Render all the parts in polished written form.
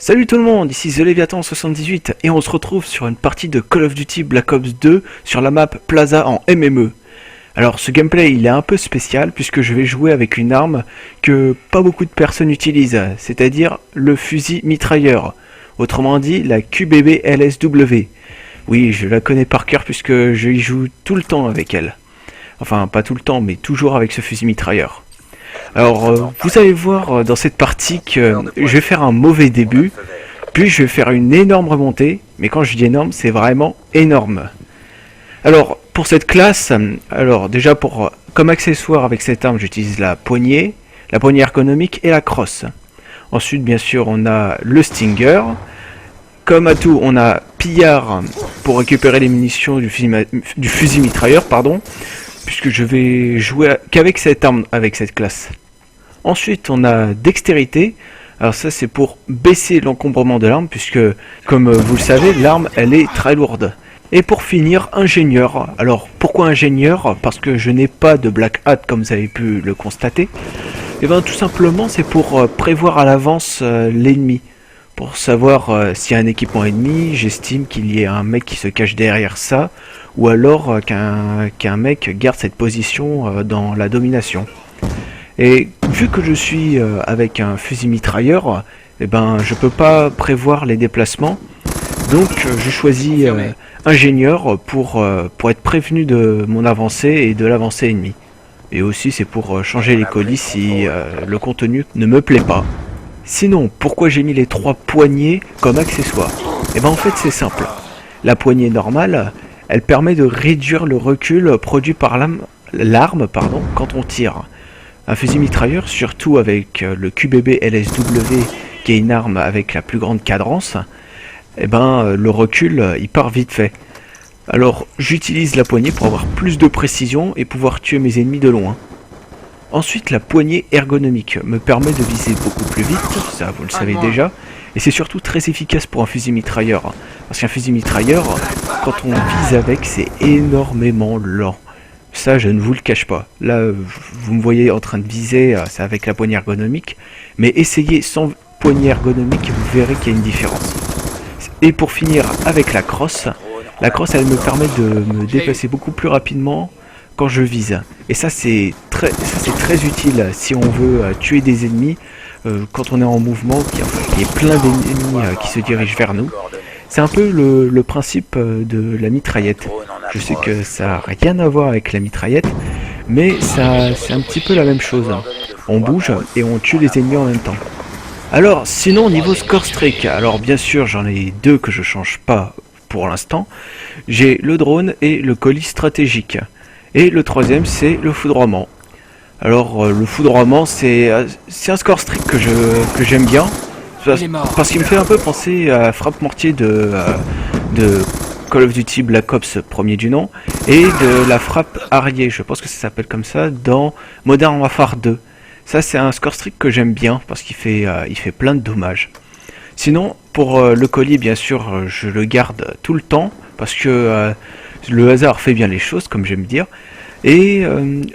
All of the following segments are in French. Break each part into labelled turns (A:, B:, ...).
A: Salut tout le monde, ici The Léviathan78 et on se retrouve sur une partie de Call of Duty Black Ops 2 sur la map Plaza en MME. Alors ce gameplay il est un peu spécial puisque je vais jouer avec une arme que pas beaucoup de personnes utilisent, c'est-à-dire le fusil mitrailleur, autrement dit la QBB LSW. Oui, je la connais par cœur puisque je y joue tout le temps avec elle. Enfin pas tout le temps mais toujours avec ce fusil mitrailleur. Alors, vous allez voir dans cette partie que je vais faire un mauvais début, puis je vais faire une énorme remontée, mais quand je dis énorme, c'est vraiment énorme. Alors, pour cette classe, alors déjà comme accessoire avec cette arme, j'utilise la poignée ergonomique et la crosse. Ensuite, bien sûr, on a le Stinger. Comme atout, on a Pillard pour récupérer les munitions du fusil mitrailleur, pardon. Puisque je vais jouer qu'avec cette arme, avec cette classe. Ensuite, on a dextérité. Alors ça, c'est pour baisser l'encombrement de l'arme, puisque, comme vous le savez, l'arme, elle est très lourde. Et pour finir, ingénieur. Alors, pourquoi ingénieur? Parce que je n'ai pas de black hat, comme vous avez pu le constater. Et bien, tout simplement, c'est pour prévoir à l'avance l'ennemi. Pour savoir s'il y a un équipement ennemi, j'estime qu'il y ait un mec qui se cache derrière ça, ou alors qu'un mec garde cette position dans la domination. Et vu que je suis avec un fusil mitrailleur, eh ben, je peux pas prévoir les déplacements, donc je choisis ingénieur pour être prévenu de mon avancée et de l'avancée ennemie. Et aussi c'est pour changer les colis si le contenu ne me plaît pas. Sinon, pourquoi j'ai mis les 3 poignées comme accessoire? Et ben en fait c'est simple. La poignée normale, elle permet de réduire le recul produit par l'arme quand on tire. Un fusil mitrailleur, surtout avec le QBB LSW, qui est une arme avec la plus grande cadence, et ben le recul il part vite fait. Alors j'utilise la poignée pour avoir plus de précision et pouvoir tuer mes ennemis de loin. Ensuite, la poignée ergonomique me permet de viser beaucoup plus vite, ça vous le savez déjà, et c'est surtout très efficace pour un fusil mitrailleur. Parce qu'un fusil mitrailleur, quand on vise avec, c'est énormément lent. Ça, je ne vous le cache pas. Là, vous me voyez en train de viser, c'est avec la poignée ergonomique, mais essayez sans poignée ergonomique, vous verrez qu'il y a une différence. Et pour finir avec la crosse, elle me permet de me déplacer beaucoup plus rapidement quand je vise. Et ça c'est très utile si on veut tuer des ennemis quand on est en mouvement, qu'il y ait plein d'ennemis qui se dirigent vers nous. C'est un peu le principe de la mitraillette. Je sais que ça n'a rien à voir avec la mitraillette, mais c'est un petit peu la même chose. On bouge et on tue les ennemis en même temps. Alors sinon niveau score streak, alors bien sûr j'en ai 2 que je change pas pour l'instant. J'ai le drone et le colis stratégique. Et le troisième, c'est le foudroiement. Alors, le foudroiement, c'est un score strict que j'aime bien. Parce qu'il me fait un peu penser à Frappe Mortier de Call of Duty Black Ops premier du nom. Et de la Frappe Harrier, je pense que ça s'appelle comme ça, dans Modern Warfare 2. Ça, c'est un score strict que j'aime bien, parce qu'il fait plein de dommages. Sinon, pour le colis, bien sûr, je le garde tout le temps, parce que le hasard fait bien les choses, comme j'aime dire. Et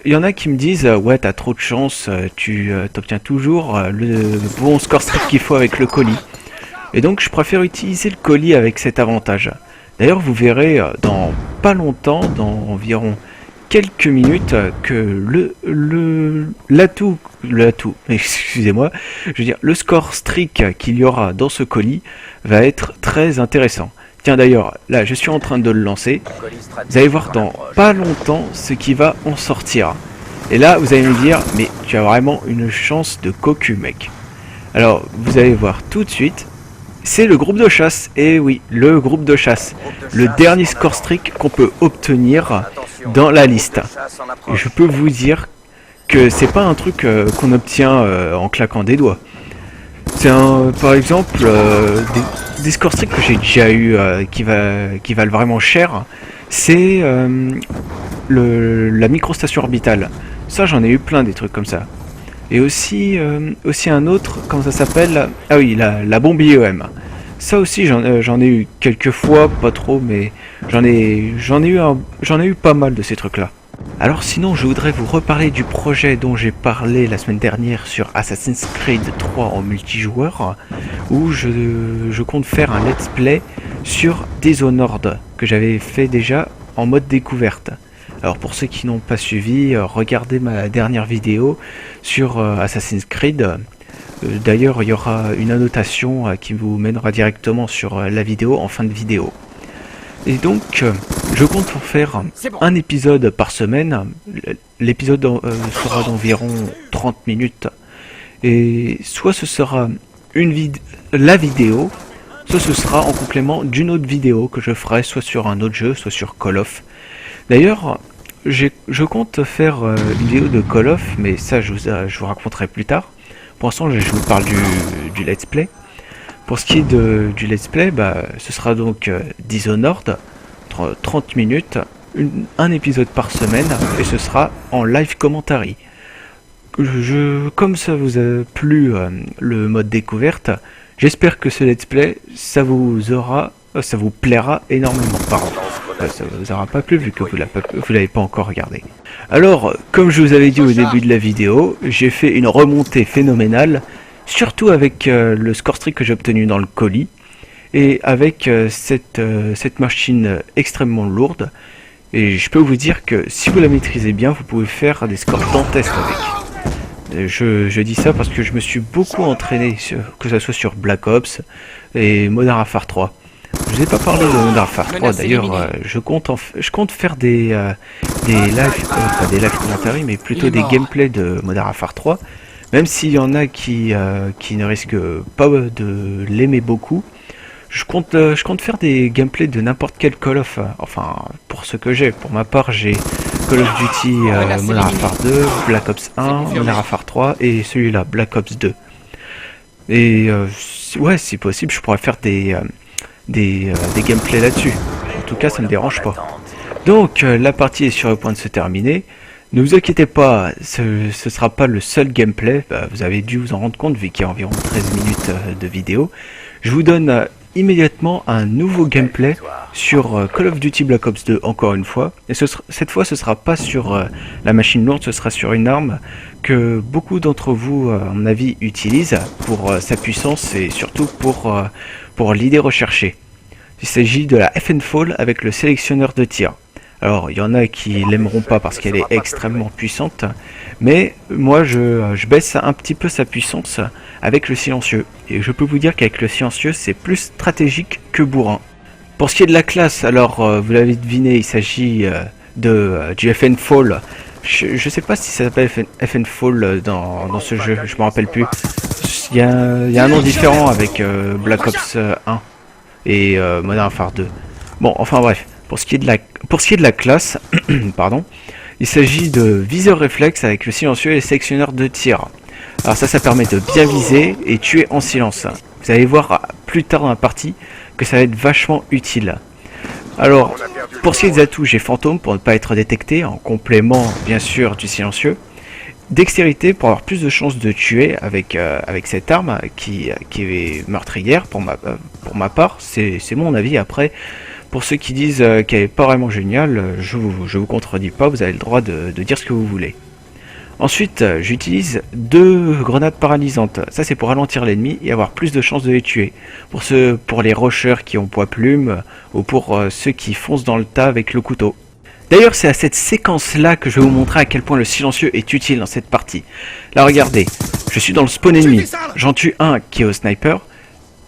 A: il y en a qui me disent ouais, t'as trop de chance, tu t'obtiens toujours le bon score strict qu'il faut avec le colis. Et donc je préfère utiliser le colis avec cet avantage. D'ailleurs vous verrez dans pas longtemps, dans environ quelques minutes, que l'atout, excusez-moi, je veux dire le score strict qu'il y aura dans ce colis va être très intéressant. Tiens d'ailleurs, là je suis en train de le lancer, vous allez voir dans pas longtemps ce qui va en sortir. Et là vous allez me dire, mais tu as vraiment une chance de cocu mec. Alors vous allez voir tout de suite, c'est le groupe de chasse, et oui, le groupe de chasse. Le dernier score strict qu'on peut obtenir dans la liste. Et je peux vous dire que c'est pas un truc qu'on obtient en claquant des doigts. C'est par exemple des scores stricts que j'ai déjà eu qui valent vraiment cher. C'est la microstation orbitale. Ça j'en ai eu plein des trucs comme ça. Et aussi un autre, comment ça s'appelle? Ah oui, la bombe IEM. Ça aussi, j'en ai eu quelques fois, pas trop, mais j'en ai eu pas mal de ces trucs-là. Alors sinon, je voudrais vous reparler du projet dont j'ai parlé la semaine dernière sur Assassin's Creed 3 en multijoueur, où je compte faire un let's play sur Dishonored, que j'avais fait déjà en mode découverte. Alors pour ceux qui n'ont pas suivi, regardez ma dernière vidéo sur Assassin's Creed. D'ailleurs, il y aura une annotation qui vous mènera directement sur la vidéo en fin de vidéo. Et donc, je compte en faire un épisode par semaine. L'épisode sera d'environ 30 minutes. Et soit ce sera la vidéo, soit ce sera en complément d'une autre vidéo que je ferai soit sur un autre jeu, soit sur Call of. D'ailleurs, je compte faire une vidéo de Call of, mais ça je vous raconterai plus tard. Pour l'instant, je vous parle du let's play. Pour ce qui est du let's play, ce sera donc Dishonored, 30 minutes, un épisode par semaine, et ce sera en live commentary. Comme ça vous a plu le mode découverte, j'espère que ce let's play, ça vous plaira énormément. Pardon, ça vous aura pas plu vu que vous l'avez pas encore regardé. Alors, comme je vous avais dit au début de la vidéo, j'ai fait une remontée phénoménale, surtout avec le score streak que j'ai obtenu dans le colis, et avec cette machine extrêmement lourde. Et je peux vous dire que si vous la maîtrisez bien, vous pouvez faire des scores dantesques avec. Je dis ça parce que je me suis beaucoup entraîné, que ce soit sur Black Ops et Modern Warfare 3. Je vous ai pas parlé de Modern Warfare 3 d'ailleurs, je compte faire des lives, pas des lives commentaires, mais plutôt des gameplays de Modern Warfare 3, même s'il y en a qui ne risquent pas de l'aimer beaucoup. Je compte faire des gameplays de n'importe quel Call of, enfin pour ce que j'ai. Pour ma part, j'ai Call of Duty Modern Warfare 2, Black Ops 1, Modern Warfare 3 et celui-là, Black Ops 2. Et ouais, si possible, je pourrais faire des gameplays là-dessus. En tout cas, ça me dérange pas. Donc, la partie est sur le point de se terminer. Ne vous inquiétez pas, ce sera pas le seul gameplay. Vous avez dû vous en rendre compte vu qu'il y a environ 13 minutes de vidéo. Je vous donne immédiatement un nouveau gameplay sur Call of Duty Black Ops 2 encore une fois. Et cette fois, ce sera pas sur la machine lourde, ce sera sur une arme que beaucoup d'entre vous, à mon avis, utilisent pour sa puissance et surtout pour l'idée recherchée. Il s'agit de la FN-Fall avec le sélectionneur de tir. Alors, il y en a qui l'aimeront pas parce qu'elle est extrêmement puissante, mais moi je baisse un petit peu sa puissance avec le silencieux. Et je peux vous dire qu'avec le silencieux, c'est plus stratégique que bourrin. Pour ce qui est de la classe, alors vous l'avez deviné, il s'agit du FN-Fall. Je sais pas si ça s'appelle FN-Fall dans ce jeu, je me rappelle plus. Il y a un nom différent avec Black Ops 1 et Modern Warfare 2. Bon, enfin bref. Pour ce qui est de la classe, pardon, il s'agit de viseur réflexe avec le silencieux et le sélectionneur de tir. Alors ça permet de bien viser et tuer en silence. Vous allez voir plus tard dans la partie que ça va être vachement utile. Alors, pour ce qui est des atouts, j'ai fantôme pour ne pas être détecté, en complément bien sûr du silencieux. Dextérité pour avoir plus de chances de tuer avec cette arme qui est meurtrière pour ma part, c'est mon avis. Après, pour ceux qui disent qu'elle n'est pas vraiment géniale, je vous contredis pas, vous avez le droit de dire ce que vous voulez. Ensuite, j'utilise 2 grenades paralysantes. Ça, c'est pour ralentir l'ennemi et avoir plus de chances de les tuer. Pour les rushers qui ont poids plume ou pour ceux qui foncent dans le tas avec le couteau. D'ailleurs, c'est à cette séquence-là que je vais vous montrer à quel point le silencieux est utile dans cette partie. Là, regardez, je suis dans le spawn ennemi. J'en tue un qui est au sniper.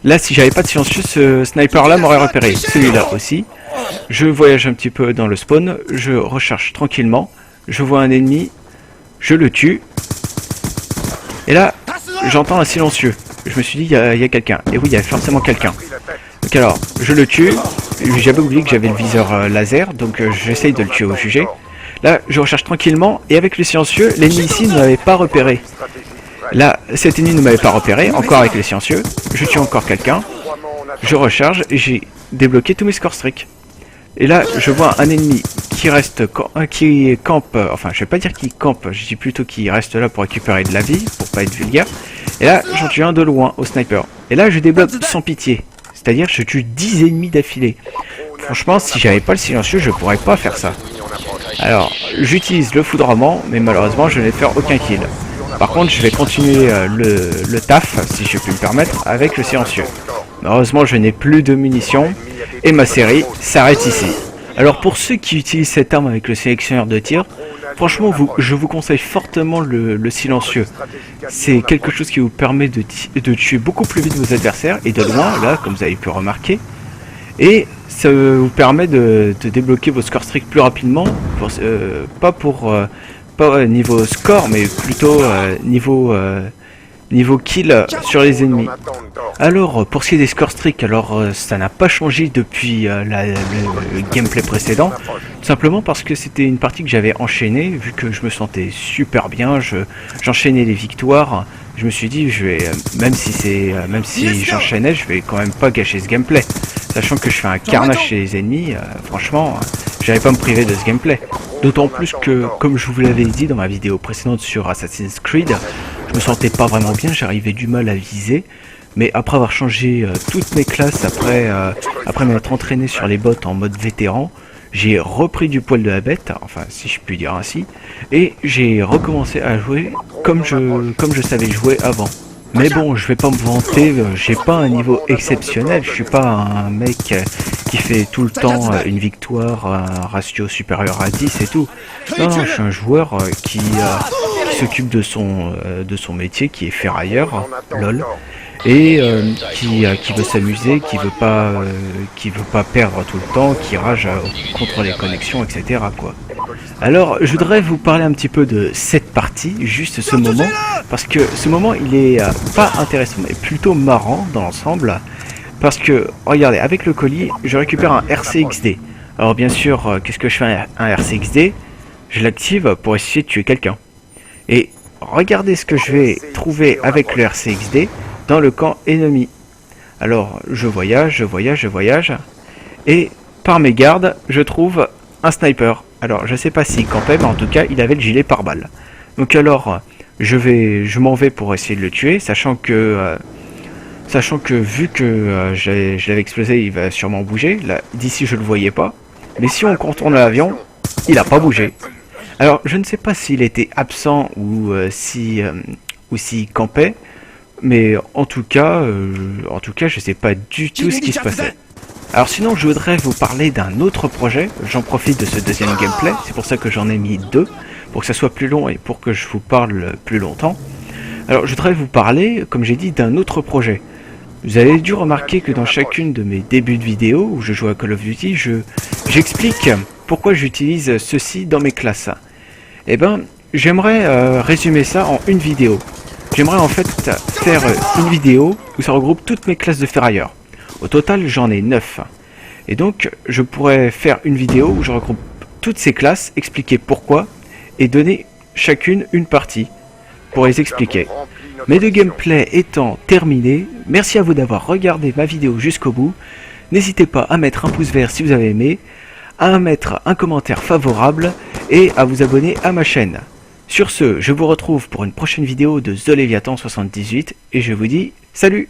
A: Là, si j'avais pas de silencieux, ce sniper-là m'aurait repéré. Celui-là aussi. Je voyage un petit peu dans le spawn. Je recharge tranquillement. Je vois un ennemi. Je le tue. Et là, j'entends un silencieux. Je me suis dit, il y a quelqu'un. Et oui, il y a forcément quelqu'un. Donc alors, je le tue. J'avais oublié que j'avais le viseur laser. Donc j'essaye de le tuer au jugé. Là, je recharge tranquillement. Et avec le silencieux, l'ennemi ici ne m'avait pas repéré. Là, cet ennemi ne m'avait pas repéré, encore avec les silencieux. Je tue encore quelqu'un. Je recharge et j'ai débloqué tous mes score streaks. Et là, je vois un ennemi qui campe, enfin, je vais pas dire qu'il campe, je dis plutôt qu'il reste là pour récupérer de la vie, pour pas être vulgaire. Et là, j'en tue un de loin au sniper. Et là, je débloque sans pitié. C'est-à-dire je tue 10 ennemis d'affilée. Franchement, si j'avais pas le silencieux, je pourrais pas faire ça. Alors, j'utilise le foudroiement, mais malheureusement, je n'ai faire aucun kill. Par contre, je vais continuer le taf, si je puis me permettre, avec le silencieux. Malheureusement, je n'ai plus de munitions, et ma série s'arrête ici. Alors, pour ceux qui utilisent cette arme avec le sélectionneur de tir, franchement, je vous conseille fortement le silencieux. C'est quelque chose qui vous permet de tuer beaucoup plus vite vos adversaires, et de loin, là, comme vous avez pu remarquer. Et ça vous permet de débloquer vos scores streaks plus rapidement, pas niveau score, mais plutôt niveau kill sur les ennemis. Alors, pour ce qui est des scores streaks, alors ça n'a pas changé depuis le gameplay précédent, tout simplement parce que c'était une partie que j'avais enchaînée, vu que je me sentais super bien, j'enchaînais les victoires. Je me suis dit, même si j'enchaînais, je vais quand même pas gâcher ce gameplay. Sachant que je fais un carnage chez les ennemis, franchement, j'allais pas me priver de ce gameplay. D'autant plus que, comme je vous l'avais dit dans ma vidéo précédente sur Assassin's Creed, je me sentais pas vraiment bien, j'arrivais du mal à viser. Mais après avoir changé toutes mes classes, après m'être entraîné sur les bots en mode vétéran, j'ai repris du poil de la bête, enfin si je puis dire ainsi, et j'ai recommencé à jouer comme je savais jouer avant. Mais bon, je vais pas me vanter, j'ai pas un niveau exceptionnel, je suis pas un mec qui fait tout le temps une victoire, un ratio supérieur à 10 et tout. Non, non, je suis un joueur qui s'occupe de son métier, qui est ferrailleur, lol. Et qui veut s'amuser, qui veut pas perdre tout le temps, qui rage contre les connexions, etc. quoi. Alors, je voudrais vous parler un petit peu de cette partie, juste ce moment, parce que ce moment, il est pas intéressant, mais plutôt marrant dans l'ensemble, parce que, regardez, avec le colis, je récupère un RCXD. Alors bien sûr, qu'est-ce que je fais un RCXD? Je l'active pour essayer de tuer quelqu'un. Et regardez ce que je vais trouver avec le RCXD dans le camp ennemi. Alors, je voyage, et par mes gardes, je trouve un sniper. Alors, je sais pas s'il campait, mais en tout cas, il avait le gilet pare-balles. Donc alors, je m'en vais pour essayer de le tuer, sachant que vu que je l'avais explosé, il va sûrement bouger. Là, d'ici, je le voyais pas. Mais si on contourne l'avion, il a pas bougé. Alors, je ne sais pas s'il était absent ou s'il campait. Mais en tout cas, je sais pas du tout ce qui se passait. Alors sinon, je voudrais vous parler d'un autre projet. J'en profite de ce deuxième gameplay. C'est pour ça que j'en ai mis deux, pour que ça soit plus long et pour que je vous parle plus longtemps. Alors, je voudrais vous parler, comme j'ai dit, d'un autre projet. Vous avez dû remarquer que dans chacune de mes débuts de vidéo où je joue à Call of Duty, j'explique pourquoi j'utilise ceci dans mes classes. Eh ben, j'aimerais résumer ça en une vidéo. J'aimerais en fait faire une vidéo où ça regroupe toutes mes classes de ferrailleurs. Au total, j'en ai 9. Et donc, je pourrais faire une vidéo où je regroupe toutes ces classes, expliquer pourquoi, et donner chacune une partie pour les expliquer. Mes deux gameplays étant terminés, merci à vous d'avoir regardé ma vidéo jusqu'au bout. N'hésitez pas à mettre un pouce vert si vous avez aimé, à mettre un commentaire favorable et à vous abonner à ma chaîne. Sur ce, je vous retrouve pour une prochaine vidéo de The Leviathan 78 et je vous dis salut!